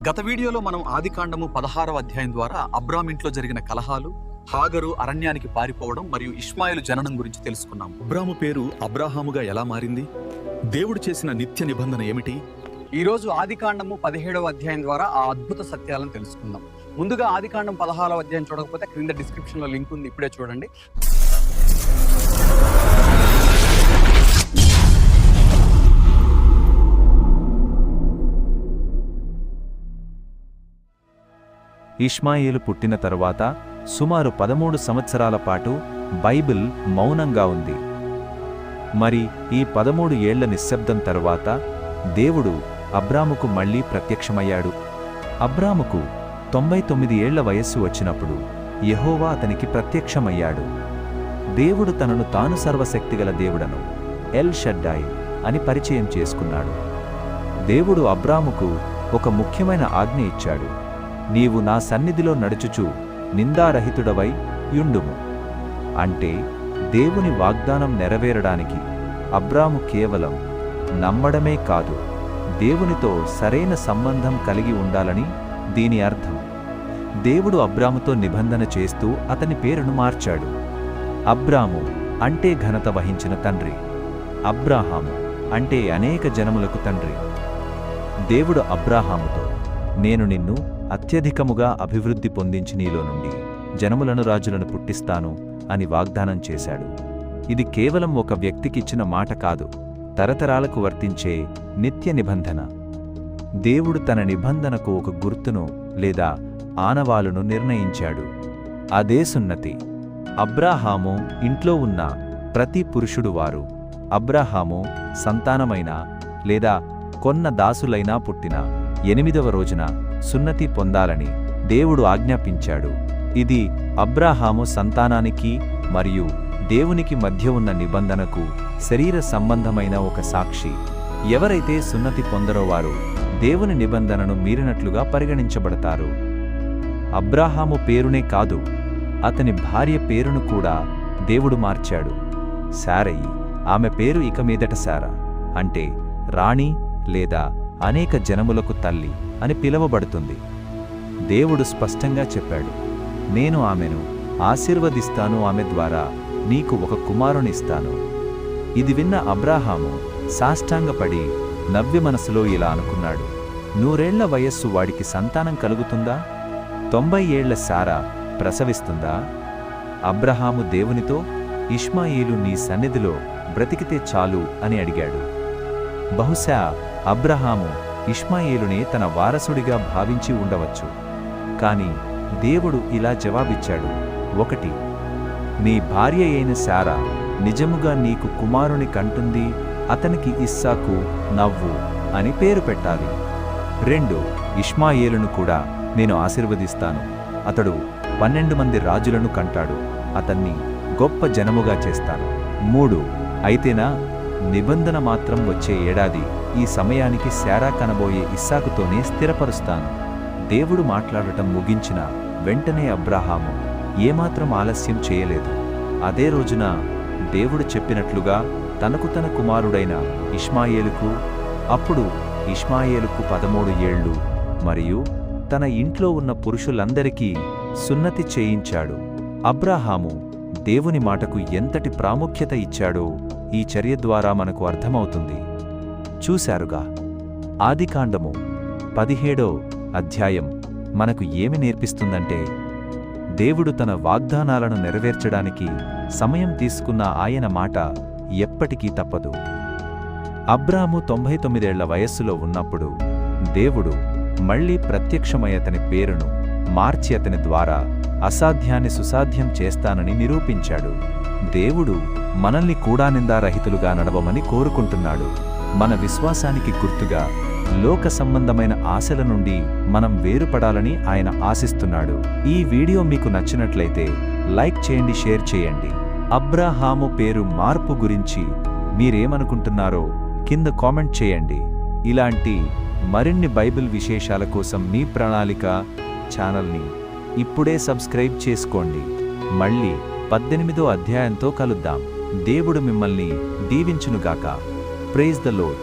గత వీడియోలో మనం ఆదికాండము 16వ అధ్యాయం ద్వారా అబ్రామ్ ఇంట్లో జరిగిన కలహాలు, హాగరు అరణ్యానికి పారిపోవడం మరియు ఇష్మాయేలు జననం గురించి తెలుసుకున్నాం. అబ్రాము పేరు అబ్రాహాముగా ఎలా మారింది? దేవుడు చేసిన నిత్య నిబంధన ఏమిటి? ఈ రోజు ఆదికాండము 17వ అధ్యాయం ద్వారా ఆ అద్భుత సత్యాలను తెలుసుకుందాం. ముందుగా ఆదికాండం 16వ అధ్యాయం చూడకపోతే క్రింద డిస్క్రిప్షన్ లో లింక్ ఉంది, ఇప్పుడే చూడండి. ఇష్మాయేలు పుట్టిన తరువాత సుమారు 13 సంవత్సరాల పాటు బైబిల్ మౌనంగా ఉంది. మరి ఈ 13 ఏళ్ల నిశ్శబ్దం తరువాత దేవుడు అబ్రాముకు మళ్లీ ప్రత్యక్షమయ్యాడు. అబ్రాముకు 99 ఏళ్ల వయస్సు వచ్చినప్పుడు యెహోవా అతనికి ప్రత్యక్షమయ్యాడు. దేవుడు తనను తాను సర్వశక్తిగల దేవుడను, ఎల్ షడ్డాయి అని పరిచయం చేసుకున్నాడు. దేవుడు అబ్రాముకు ఒక ముఖ్యమైన ఆజ్ఞ ఇచ్చాడు. నీవు నా సన్నిధిలో నడుచుచు నిందారహితుడవై యుండుము. అంటే దేవుని వాగ్దానం నెరవేరడానికి అబ్రాము కేవలం నమ్మడమే కాదు, దేవునితో సరైన సంబంధం కలిగి ఉండాలని దీని అర్థం. దేవుడు అబ్రాముతో నిబంధన చేస్తూ అతని పేరును మార్చాడు. అబ్రాము అంటే ఘనత వహించిన తండ్రి, అబ్రాహాము అంటే అనేక జనములకు తండ్రి. దేవుడు అబ్రాహాముతో, నేను నిన్ను అత్యధికముగా అభివృద్ధి పొందించి నీలో నుండి జనములను రాజులను పుట్టిస్తాను అని వాగ్దానం చేశాడు. ఇది కేవలం ఒక వ్యక్తికిచ్చిన మాట కాదు, తరతరాలకు వర్తించే నిత్య నిబంధన. దేవుడు తన నిబంధనకు ఒక గుర్తును లేదా ఆనవాలును నిర్ణయించాడు. అదే సున్నతి. అబ్రాహాము ఇంట్లో ఉన్న ప్రతి పురుషుడు వారు అబ్రాహాము సంతానమైనా లేదా కొన్న దాసులైనా పుట్టిన 8వ రోజున సున్నతి పొందాలని దేవుడు ఆజ్ఞాపించాడు. ఇది అబ్రాహాము సంతానానికి మరియు దేవునికి మధ్య ఉన్న నిబంధనకు శరీర సంబంధమైన ఒక సాక్షి. ఎవరైతే సున్నతి పొందరో వారు దేవుని నిబంధనను మీరినట్లుగా పరిగణించబడతారు. అబ్రాహాము పేరునే కాదు, అతని భార్య పేరును కూడా దేవుడు మార్చాడు. శారయి, ఆమె పేరు ఇక మీదట శారా అంటే రాణి లేదా అనేక జనములకు తల్లి అని పిలువబడుతుంది. దేవుడు స్పష్టంగా చెప్పాడు, నేను ఆమెను ఆశీర్వదిస్తాను, ఆమె ద్వారా నీకు ఒక కుమారునిస్తాను. ఇది విన్న అబ్రాహాము సాష్టాంగపడి నవ్య మనసులో ఇలా అనుకున్నాడు, 100 ఏళ్ల వయస్సు వాడికి సంతానం కలుగుతుందా? 90 ఏళ్ల శారా ప్రసవిస్తుందా? అబ్రాహాము దేవునితో, ఇష్మాయేలు నీ సన్నిధిలో బ్రతికితే చాలు అని అడిగాడు. బహుశా అబ్రాహాము ఇష్మాయేలునే తన వారసుడిగా భావించి ఉండవచ్చు. కాని దేవుడు ఇలా జవాబిచ్చాడు, 1 నీ భార్య అయిన శారా నిజముగా నీకు కుమారుని కంటుంది, అతనికి ఇస్సాకు నవ్వు అని పేరు పెట్టాలి. 2 ఇష్మాయేలును కూడా నేను ఆశీర్వదిస్తాను, అతడు 12 మంది రాజులను కంటాడు, అతన్ని గొప్ప జనముగా చేస్తాను. 3 అయితేనా నిబంధన మాత్రం వచ్చే ఏడాది ఈ సమయానికి శారా కనబోయే ఇస్సాకుతోనే స్థిరపరుస్తాను. దేవుడు మాట్లాడటం ముగించిన వెంటనే అబ్రాహాము ఏమాత్రం ఆలస్యం చేయలేదు. అదే రోజున దేవుడు చెప్పినట్లుగా తనకు తన కుమారుడైన ఇష్మాయేలుకు, అప్పుడు ఇష్మాయేలుకు 13 ఏళ్ళు మరియు తన ఇంట్లో ఉన్న పురుషులందరికీ సున్నతి చేయించాడు. అబ్రాహాము దేవుని మాటకు ఎంతటి ప్రాముఖ్యత ఇచ్చాడో ఈ చర్య ద్వారా మనకు అర్థమవుతుంది. చూశారుగా, ఆదికాండము 17వ అధ్యాయం మనకు ఏమి నేర్పిస్తుందంటే, దేవుడు తన వాగ్దానాలను నెరవేర్చడానికి సమయం తీసుకున్న ఆయన మాట ఎప్పటికీ తప్పదు. అబ్రాము 99 ఏళ్ల వయస్సులో ఉన్నప్పుడు దేవుడు మళ్లీ ప్రత్యక్షమై అతని పేరును మార్చి అతని ద్వారా అసాధ్యాన్ని సుసాధ్యం చేస్తానని నిరూపించాడు. దేవుడు మనల్ని కూడా నిందారహితులుగా నడవమని కోరుకుంటున్నాడు. మన విశ్వాసానికి గుర్తుగా లోక సంబంధమైన ఆశల నుండి మనం వేరుపడాలని ఆయన ఆశిస్తున్నాడు. ఈ వీడియో మీకు నచ్చినట్లయితే లైక్ చేయండి, షేర్ చేయండి. అబ్రాహాము పేరు మార్పు గురించి మీరేమనుకుంటున్నారో కింద కామెంట్ చేయండి. ఇలాంటి మరిన్ని బైబిల్ విశేషాల కోసం మీ ప్రణాళిక ఛానల్ని ఇప్పుడే సబ్స్క్రైబ్ చేసుకోండి. మళ్ళీ 18వ అధ్యాయంతో కలుద్దాం. దేవుడు మిమ్మల్ని దీవించునుగాక. Praise the lord.